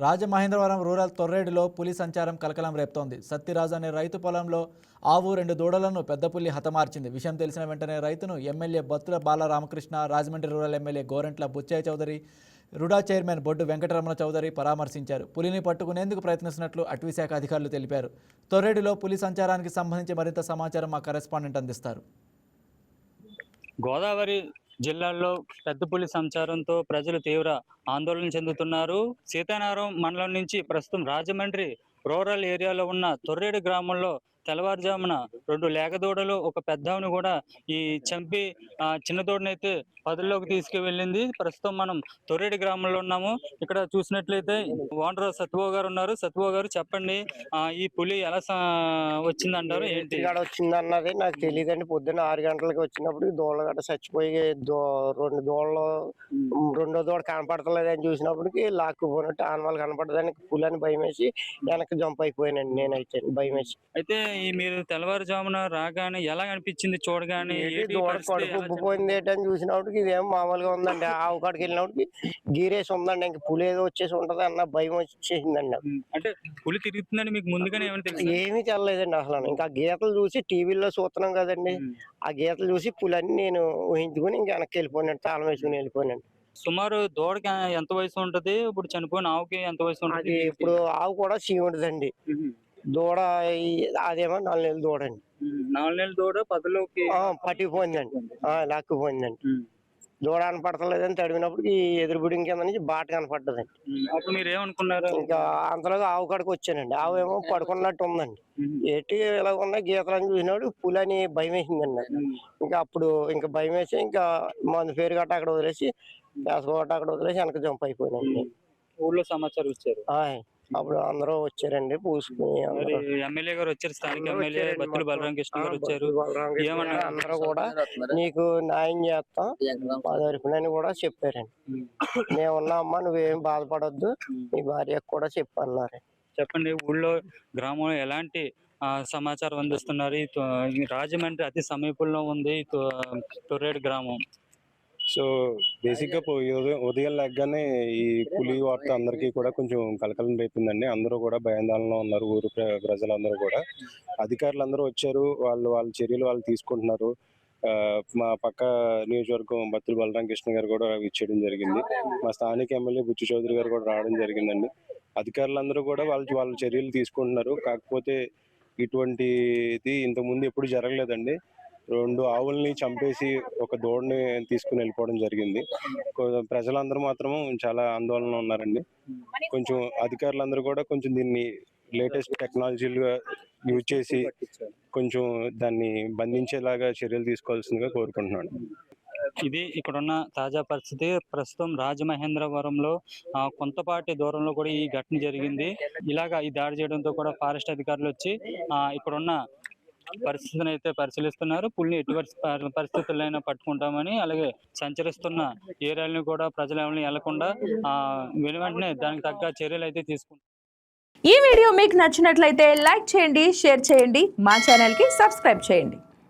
Rajamahendravaram rural తొర్రేడులో పులి సంచారం కలకలం రేపుతోంది. సత్తిరాజు అనే రైతు పొలంలో ఆవు 2 దూడలను పెద్ద పులి హతమార్చింది. విషయం తెలిసిన వెంటనే రైతును MLA Battula Balaramakrishna, Rajahmundry rural MLA Gorantla Butchaiah Chowdary, RUDA chairman Boddu Venkataramana Chowdary పరామర్శించారు. పులిని పట్టుకునేందుకు ప్రయత్నిస్తున్నట్లు అటవీశాఖ అధికారులు తెలిపారు. తొర్రేడులో పులి సంచారానికి సంబంధించి మరింత సమాచారం మా కరెస్పాండెంట్ అందిస్తారు. గోదావరి జిల్లాల్లో పెద్ద పులి సంచారంతో ప్రజలు తీవ్ర ఆందోళన చెందుతున్నారు. సీతానగరం మండలం నుంచి ప్రస్తుతం రాజమండ్రి రూరల్ ఏరియాలో ఉన్న తొర్రేడు గ్రామంలో తెల్లవారుజామున 2 లేగదూడలు ఒక పెద్దవుని కూడా ఈ చంపి చిన్న దూడనైతే పదుల్లోకి తీసుకువెళ్ళింది. ప్రస్తుతం మనం తొర్రేడు గ్రామంలో ఉన్నాము. ఇక్కడ చూసినట్లయితే ఓనర్ సత్యబాబు గారు ఉన్నారు. సత్యబాబు గారు చెప్పండి, ఈ పులి ఎలా వచ్చిందంటారు, ఏంటి వచ్చింది అన్నది నాకు తెలియదండి. పొద్దున్న 6 గంటలకి వచ్చినప్పుడు దూడలు గట్ట చచ్చిపోయి 2 దూడలు రెండో దూడ కనపడతలేదని చూసినప్పటికి లాక్కుపోయినట్టు ఆనవాళ్ళు కనపడదానికి పులి అని భయం వేసి వెనక్కి జంప్ అయిపోయానండి. నేనైతే భయం వేసి. అయితే మీరు తెల్లవారుజామున రాగానే ఎలా అనిపించింది చూడగానే? దూడ కడుపు ఉబ్బిపోయింది ఏంటని చూసినప్పటికి ఇదేం మామూలుగా ఉందండి. ఆవు కాడికి వెళ్ళినప్పటికి గీరేసి ఉందండి. ఇంక పులి ఏదో వచ్చేసి ఉంటది అన్న భయం వచ్చేసిందండి. అంటే పులి తిరుగుతుందని మీకు ముందుగానే ఏమీ తెల్లలేదండి అసలు. ఇంకా గీతలు చూసి టీవీలో చూస్తున్నాం కదండి, ఆ గీతలు చూసి పులి అని నేను ఊహించుకుని ఇంకా వెనక్కి వెళ్ళిపోయినాను, తాళం వేసుకుని వెళ్ళిపోయినాను. సుమారు దూడకి ఎంత వయసు ఉంటది? ఇప్పుడు చనిపోయిన ఆవుకి ఎంత వయసు ఉంటది? ఇప్పుడు ఆవు కూడా చీవుంటదండి. దూడ అదేమో 4 నెలల దూడ అండి. 4 నెలల దూడ పదిలోకి పట్టిపోయిందండి, లాక్కుపోయిందండి. దూడ కనపడతలేదని తడివినప్పుడు ఈ ఎదురుబుడి కింద నుంచి బాట కనపడ్డదండి. అప్పుడు మీరు ఏమనుకున్నారు? ఇంకా అంతలోగా ఆవు కాడికి వచ్చానండి. ఆవు ఏమో పడుకున్నట్టు ఉందండి. ఎట్టి ఇలా ఉన్నాయి గీతలని చూసినాడు పులి అని భయం వేసిందండి నాకు. ఇంకా అప్పుడు ఇంకా భయం వేసి ఇంకా మందు పేరు గట్ట అక్కడ వదిలేసి గట్ట అక్కడ వదిలేసి వెనక జంప్ అయిపోయినాండి. ఊళ్ళో సమాచారం ఇచ్చారు. అప్పుడు అందరూ వచ్చారండి పూసుకుని. ఎమ్మెల్యే గారు వచ్చారు, స్థానిక ఎమ్మెల్యే బత్తుల బలరామకృష్ణ గారు వచ్చారు. అందరూ కూడా నీకు న్యాయం చేస్తాం తరపునని కూడా చెప్పారండి. మేమున్నా అమ్మ నువ్వేం బాధపడొద్దు, నీ భార్యకు కూడా చెప్పన్నారు. చెప్పండి, ఊళ్ళో గ్రామంలో ఎలాంటి సమాచారం అందిస్తున్నారు? రాజమండ్రి అతి సమీపంలో ఉంది తొర్రేడు గ్రామం. సో బేసిక్గా ఉదయం లెగ్గానే ఈ పులి వార్త అందరికీ కూడా కొంచెం కలకలం రేపిందండి. అందరూ కూడా భయాందోళనలో ఉన్నారు. ఊరు ప్రజలందరూ కూడా. అధికారులందరూ వచ్చారు, వాళ్ళ చర్యలు వాళ్ళు తీసుకుంటున్నారు. మా పక్క నియోజకవర్గం బత్తుల బలరామకృష్ణ గారు కూడా ఇచ్చేయడం జరిగింది. మా స్థానిక ఎమ్మెల్యే బుచ్చి చౌదరి గారు కూడా రావడం జరిగిందండి. అధికారులందరూ కూడా వాళ్ళ చర్యలు తీసుకుంటున్నారు. కాకపోతే ఇటువంటిది ఇంతకుముందు ఎప్పుడు జరగలేదండి. 2 ఆవుల్ని చంపేసి ఒక దూడని తీసుకుని వెళ్ళిపోవడం జరిగింది. ప్రజలందరూ మాత్రం చాలా ఆందోళనలో ఉన్నారండి. కొంచెం అధికారులందరూ కూడా కొంచెం దీన్ని లేటెస్ట్ టెక్నాలజీలుగా యూజ్ చేసి కొంచెం దాన్ని బంధించేలాగా చర్యలు తీసుకోవాల్సిందిగా కోరుకుంటున్నాను. ఇది ఇక్కడున్న తాజా పరిస్థితి. ప్రస్తుతం రాజమహేంద్రవరంలో కొంతపాటి దూరంలో కూడా ఈ ఘటన జరిగింది. ఇలాగా ఈ దాడి చేయడంతో కూడా ఫారెస్ట్ అధికారులు వచ్చి ఇక్కడున్న పరిస్థితిని అయితే పరిశీలిస్తున్నారు. పులిని ఎటువంటి పరిస్థితుల్లో పట్టుకుంటామని, అలాగే సంచరిస్తున్న ఏరియాలను కూడా ప్రజలు ఎవరిని వెళ్లకుండా వెంటనే దానికి తగ్గ చర్యలు అయితే తీసుకుంటారు. ఈ వీడియో మీకు నచ్చినట్లయితే లైక్ చేయండి, షేర్ చేయండి, మా ఛానల్కి సబ్స్క్రైబ్ చేయండి.